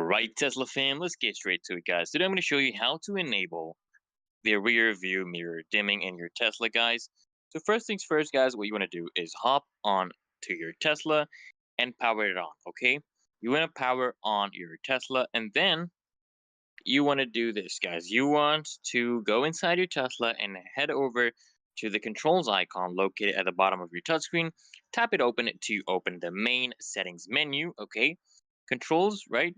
Alright, Tesla fam, let's get straight to it, guys. Today I'm going to show you how to enable the rear view mirror dimming in your Tesla, guys. So first things first, guys, what you want to do is hop on to your Tesla and power it on, okay? You want to power on your Tesla, and then you want to do this, guys. You want to go inside your Tesla and head over to the controls icon located at the bottom of your touchscreen. Tap it open to open the main settings menu, okay? Controls, right?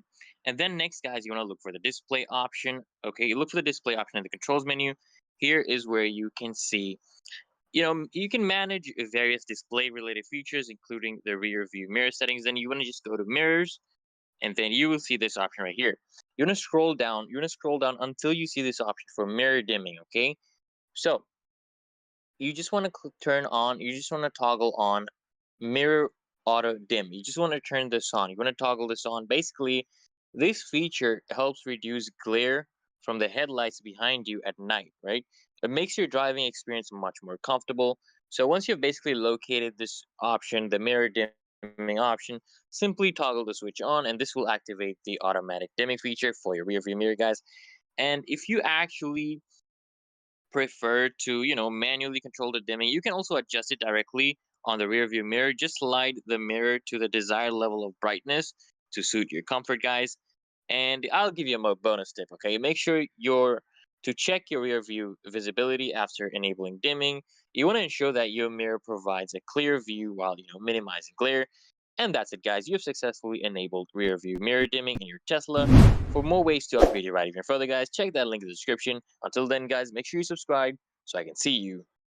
And then next, guys, you want to look for the display option, okay? You look for the display option in the controls menu. Here is where you can see, you can manage various display related features, including the rear view mirror settings. Then you want to just go to mirrors, and then you will see this option right here. You want to scroll down. You want to scroll down until you see this option for mirror dimming. Okay, so you just want to turn on. You just want to toggle on mirror auto dim. You just want to turn this on. You want to toggle this on. Basically, this feature helps reduce glare from the headlights behind you at night. Right, it makes your driving experience much more comfortable. So once you've basically located this option, the mirror dimming option, simply toggle the switch on, and this will activate the automatic dimming feature for your rear view mirror, guys. And if you actually prefer to, manually control the dimming, you can also adjust it directly on the rear view mirror. Just slide the mirror to the desired level of brightness to suit your comfort, guys. And I'll give you a bonus tip, okay? Make sure to check your rear view visibility after enabling dimming. You want to ensure that your mirror provides a clear view while, minimizing glare. And that's it, guys. You've successfully enabled rear view mirror dimming in your Tesla. For more ways to upgrade your ride even further, guys, check that link in the description. Until then, guys, make sure you subscribe so I can see you